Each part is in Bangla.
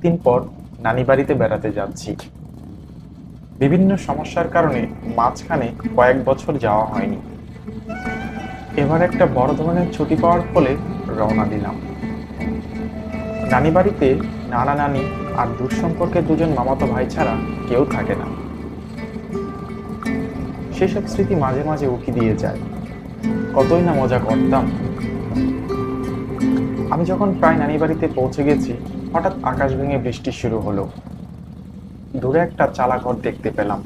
অনেকদিন পর নানি বাড়িতে বেড়াতে যাচ্ছি। বিভিন্ন সমস্যার কারণে মাঝখানে কয়েক বছর যাওয়া হয়নি। এবার একটা বড় ধরনের ছুটি পাওয়ার ফলে রওনা দিলাম। নানি বাড়িতে নানা নানি আর দূর সম্পর্কে দুজন মামাতো ভাই ছাড়া কেউ থাকে না। সেসব স্মৃতি মাঝে মাঝে উকি দিয়ে যায়। কতই না মজা করতাম। আমি যখন প্রায় নানি বাড়িতে পৌঁছে গেছি, হঠাৎ আকাশ ভেঙে বৃষ্টি শুরু হলো। দূরে একটা চালা ঘর দেখতে পেলাম।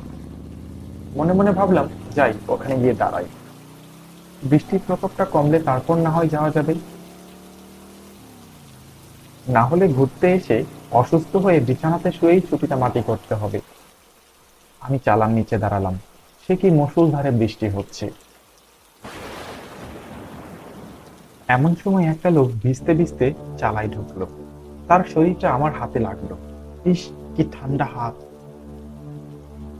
মনে মনে ভাবলাম, যাই ওখানে গিয়ে দাঁড়াই। বৃষ্টির প্রকোপটা কমলে তারপর না হয় যাওয়া যাবে। না হলে ঘুরতে এসে অসুস্থ হয়ে বিছানাতে শুয়েই ছুটিটা মাটি করতে হবে। আমি চালার নিচে দাঁড়ালাম। সে কি মুষলধারে বৃষ্টি হচ্ছে। এমন সময় একটা লোক ভিজতে ভিজতে চালায় ঢুকলো। তার শরীরটা আমার হাতে লাগলো। ইস, কি ঠান্ডা হাত।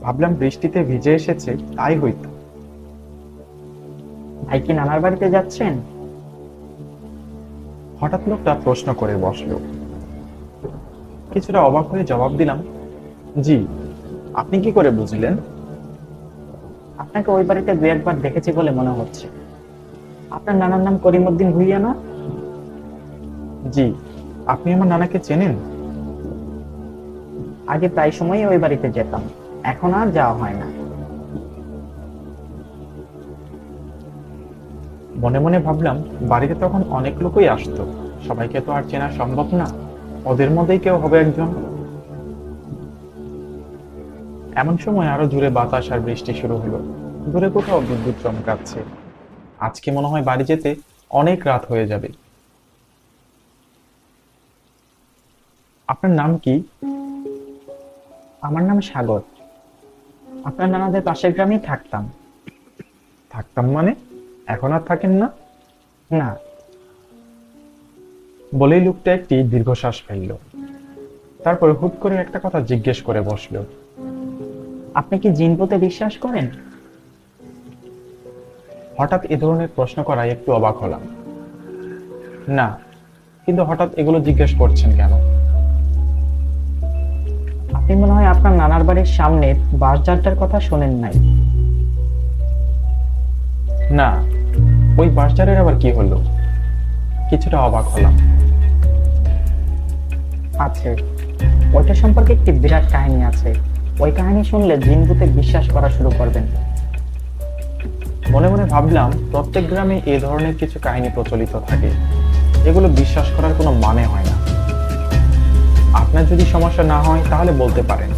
ভাবলাম বৃষ্টিতে ভিজে এসেছে, তাই হইতো। ভাই কি নানার বাড়িতে যাচ্ছেন? হঠাৎ লোকটা প্রশ্ন করে বসলো। কিছুটা অবাক হয়ে জবাব দিলাম, জি। আপনি কি করে বুঝলেন? আপনাকে ওই বাড়িতে দু একবার দেখেছি বলে মনে হচ্ছে। আপনার নানার নাম করিমউদ্দিন ভুইয়া না? জি। আপনি আমার নানাকে চেনেন? আগে প্রায় সময়ই ওই বাড়িতে যেতাম, এখন আর যাওয়া হয় না। মনে মনে ভাবলাম, বাড়িতে তখন অনেক লোকই আসতো, সবাইকে তো আর চেনা সম্ভব না। ওদের মধ্যেই কেউ হবে একজন। এমন সময় আরো জোরে বাতাস আর বৃষ্টি শুরু হলো। দূরে কোথাও বিদ্যুৎ চমকাচ্ছে। আজকে মনে হয় বাড়ি যেতে অনেক রাত হয়ে যাবে। আপনার নাম কি? আমার নাম সাগর। আপনার নানাদের পাশের গ্রামেই থাকতাম। থাকতাম মানে? এখন আর থাকেন না? না। বলেই লোকটা একটি দীর্ঘশ্বাস ফেলল। তারপরে হুট করে একটা কথা জিজ্ঞেস করে বসলো। আপনি কি জিনপতে বিশ্বাস করেন? হঠাৎ এ ধরনের প্রশ্ন করায় একটু অবাক হলাম। না, কিন্তু হঠাৎ এগুলো জিজ্ঞেস করছেন কেন? আপনি মনে হয় আপনার নানার বাড়ির সামনের বাঁশঝাড়টার কথা শোনেন নাই। না, ওই বাঁশঝাড়ের আবার কি হলো? কিছুটা অবাক হলাম। আছে, ওইটা সম্পর্কে একটি বিরাট কাহিনী আছে। ওই কাহিনী শুনলে জিনভূতে বিশ্বাস করা শুরু করবেন। মনে মনে ভাবলাম, প্রত্যেক গ্রামে এ ধরনের কিছু কাহিনী প্রচলিত থাকে। এগুলো বিশ্বাস করার কোনো মানে হয় না। আপনার যদি সমস্যা না হয় তাহলে বলতে পারেন।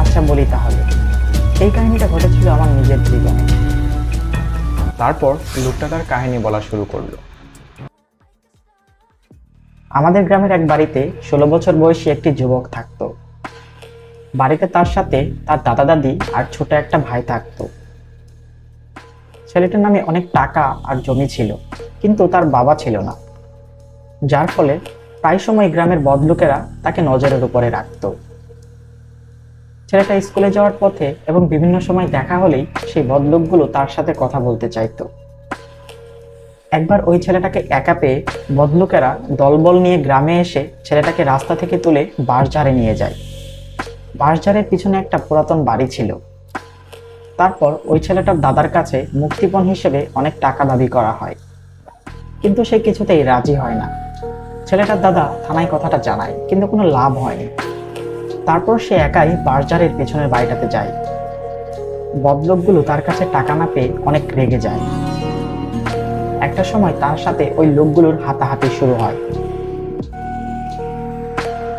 আচ্ছা, বলি তাহলে। এই কাহিনীটা ঘটেছিল আমার নিজের জীবনে। তারপর লোকটা তার কাহিনী বলা শুরু করলো। আমাদের গ্রামের এক বাড়িতে 16 বছর বয়সী একটি যুবক থাকতো। বাড়িতে তার সাথে তার দাদা দাদি আর ছোট একটা ভাই থাকতো। ছেলেটার নামে অনেক টাকা আর জমি ছিল, কিন্তু তার বাবা ছিল না, যার ফলে প্রায় সময় গ্রামের বদলোকেরা তাকে নজরের উপরে রাখতো। ছেলেটা স্কুলে যাওয়ার পথে এবং বিভিন্ন সময় দেখা হলেই সেই বদলোকগুলো তার সাথে কথা বলতে চাইতো। একবার ওই ছেলেটাকে একা পেয়ে বদলোকেরা দলবল নিয়ে গ্রামে এসে ছেলেটাকে রাস্তা থেকে তুলে বাঁশঝাড়ে নিয়ে যায়। বাঁশঝাড়ের পিছনে একটা পুরাতন বাড়ি ছিল। তারপর ওই ছেলেটার দাদার কাছে মুক্তিপণ হিসেবে অনেক টাকা দাবি করা হয়, কিন্তু সে কিছুতেই রাজি হয় না। ছেলেটার দাদা থানায় কথাটা জানায়, কিন্তু কোনো লাভ হয়নি। তারপর সে একাই বাঁশঝাড়ের পেছনের বাড়িটাতে যায়। বদলোকগুলো তার কাছে টাকা না পেয়ে অনেক রেগে যায়। একটা সময় তার সাথে ওই লোকগুলোর হাতাহাতি শুরু হয়।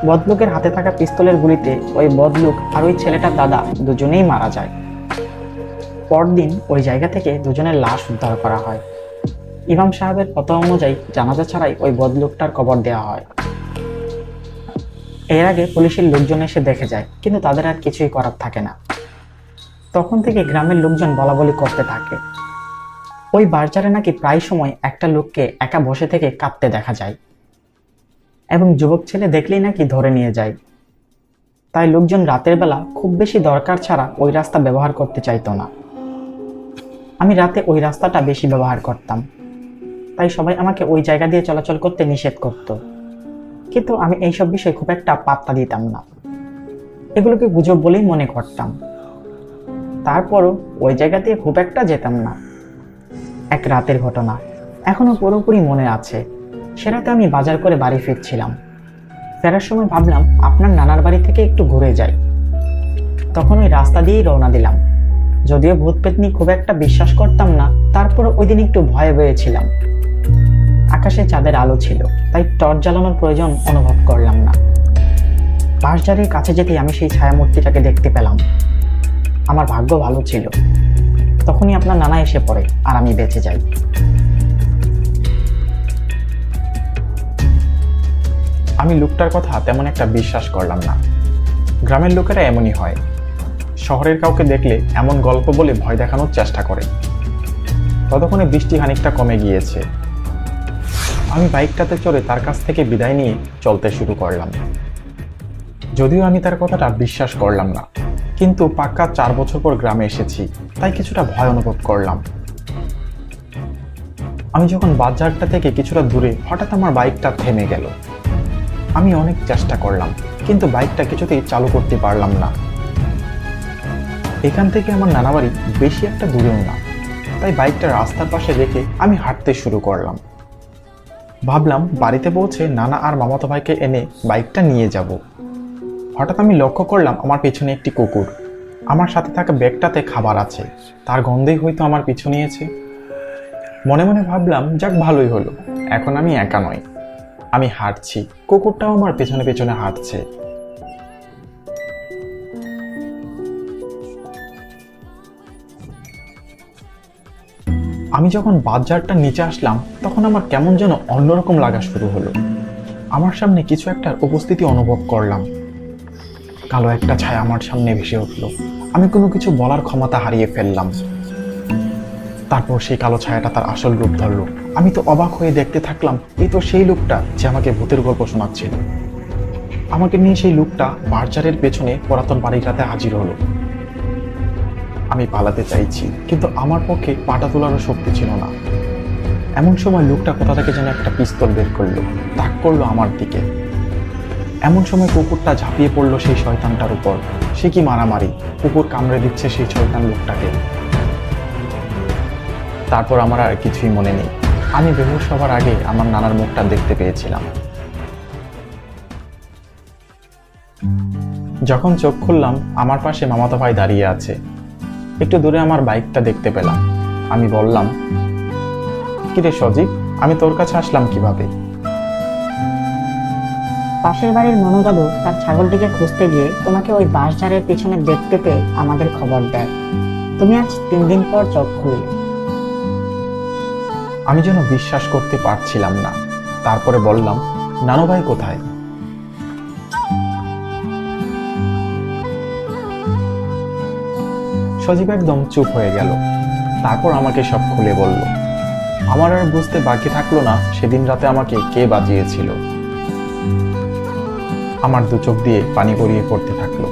বদলোকের হাতে থাকা পিস্তলের গুলিতে ওই বদলোক আর ওই ছেলেটার দাদা দুজনেই মারা যায়। পরদিন ওই জায়গা থেকে দুজনের লাশ উদ্ধার করা হয়। ইমাম সাহেবের ফতোয়া অনুযায়ী জানাজা ছাড়াই ওই বদলোকটার কবর দেওয়া হয়। এর আগে পুলিশের লোকজন এসে দেখে যায়, কিন্তু তাদের আর কিছুই করার থাকে না। তখন থেকে গ্রামের লোকজন বলাবলি করতে থাকে, ওই বাজারে নাকি প্রায় সময় একটা লোককে একা বসে থেকে কাঁদতে দেখা যায়, এবং যুবক ছেলে দেখলেই নাকি ধরে নিয়ে যায়। তাই লোকজন রাতের বেলা খুব বেশি দরকার ছাড়া ওই রাস্তা ব্যবহার করতে চাইতো না। আমি রাতে ওই রাস্তাটা বেশি ব্যবহার করতাম, তাই সবাই আমাকে ওই জায়গা দিয়ে চলাচল করতে নিষেধ করত। কিন্তু আমি এইসব বিষয় খুব একটা পাত্তা দিতাম না, এগুলোকে গুজব বলেই মনে করতাম। তারপরও ওই জায়গা দিয়ে খুব একটা যেতাম না। এক রাতের ঘটনা এখনো পুরোপুরি মনে আছে। সে রাতে আমি বাজার করে বাড়ি ফিরছিলাম। ফেরার সময় ভাবলাম আপনার নানার বাড়ি থেকে একটু ঘুরে যাই। তখন ওই রাস্তা দিয়েই রওনা দিলাম। যদিও ভূত পেতনি খুব একটা বিশ্বাস করতাম না, তারপর ওই দিন একটু ভয়ে পেয়েছিলাম। আকাশে চাঁদের আলো ছিল, তাই টর্চ জ্বালানোর প্রয়োজন অনুভব করলাম না। বাঁশঝাড়ের কাছে যেতেই আমি সেই ছায়ামূর্তিটাকে দেখতে পেলাম। আমার ভাগ্য ভালো ছিল, তখনই আপনার নানা এসে পড়ে আর আমি বেঁচে যাই। আমি লোকটার কথা তেমন একটা বিশ্বাস করলাম না। গ্রামের লোকেরা এমনই হয়, শহরের কাউকে দেখলে এমন গল্প বলে ভয় দেখানোর চেষ্টা করে। ততক্ষণে বৃষ্টি খানিকটা কমে গিয়েছে। আমি বাইকটাতে চড়ে তার কাছ থেকে বিদায় নিয়ে চলতে শুরু করলাম। যদিও আমি তার কথাটা বিশ্বাস করলাম না, কিন্তু পাক্কা 4 বছর পর গ্রামে এসেছি, তাই কিছুটা ভয় অনুভব করলাম। আমি যখন বাজারটা থেকে কিছুটা দূরে হঠাৎ আমার বাইকটা থেমে গেল। আমি অনেক চেষ্টা করলাম, কিন্তু বাইকটা কিছুতেই চালু করতে পারলাম না। এখান থেকে আমার নানা বাড়ি বেশি একটা দূরেও না, তাই বাইকটা রাস্তার পাশে রেখে আমি হাঁটতে শুরু করলাম। ভাবলাম বাড়িতে পৌঁছে নানা আর মামাতো ভাইকে এনে বাইকটা নিয়ে যাব। হঠাৎ আমি লক্ষ্য করলাম আমার পিছনে একটি কুকুর। আমার সাথে থাকা ব্যাগটাতে খাবার আছে, তার গন্ধেই হয়তো আমার পিছু নিয়েছে। মনে মনে ভাবলাম যাক, ভালোই হলো, এখন আমি একা নই। আমি হাঁটছি, কুকুরটাও আমার পেছনে পেছনে হাঁটছে। আমি যখন বাজারটার নিচে আসলাম, তখন আমার কেমন যেন অন্যরকম লাগা শুরু হলো। আমার সামনে কিছু একটার উপস্থিতি অনুভব করলাম। কালো একটা ছায়া আমার সামনে ভেসে উঠলো। আমি কোনো কিছু বলার ক্ষমতা হারিয়ে ফেললাম। তারপর সেই কালো ছায়াটা তার আসল রূপ ধরলো। আমি তো অবাক হয়ে দেখতে থাকলাম, এই তো সেই লোকটা যে আমাকে ভূতের গল্প শোনাচ্ছিল। আমাকে নিয়ে সেই লোকটা বাজারের পেছনে পুরাতন বাড়িটাতে হাজির হলো। আমি পালাতে চাইছি, কিন্তু আমার পক্ষে পাটা তোলারও শক্তি ছিল না। এমন সময় লোকটা কোথা থেকে যেন একটা পিস্তল বের করলো, তাক করলো আমার দিকে। এমন সময় কুকুরটা ঝাঁপিয়ে পড়লো সেই শয়তানটার উপর। সে কি মারামারি! কুকুর কামড়ে দিচ্ছে সেই শয়তান লোকটাকে। তারপর আমার আর কিছুই মনে নেই। আমি বেহুশ হবার আগে আমার নানার মুখটা দেখতে পেয়েছিলাম। যখন চোখ খুললাম, আমার পাশে মামাতো ভাই দাঁড়িয়ে আছে। একটু দূরে আমার বাইকটা দেখতে পেলাম। আমি বললাম, কিরে সজীব, আমি তোর কাছে আসলাম কিভাবে? পাশের বাড়ির মনোদাদু তার ছাগলটিকে খুঁজতে গিয়ে তোমাকে ওই বাঁশঝাড়ের পিছনে দেখতে পেয়ে আমাদের খবর দেয়। তুমি আজ 3 দিন পর চোখ খুললে। আমি যেন বিশ্বাস করতে পারছিলাম না। তারপরে বললাম, নানু ভাই কোথায়? সজীব একদম চুপ হয়ে গেল। তারপর আমাকে সব খুলে বলল। আমার আর বুঝতে বাকি থাকলো না সেদিন রাতে আমাকে কে বাজিয়েছিল। আমার 2 চোখ দিয়ে পানি গড়িয়ে পড়তে থাকলো।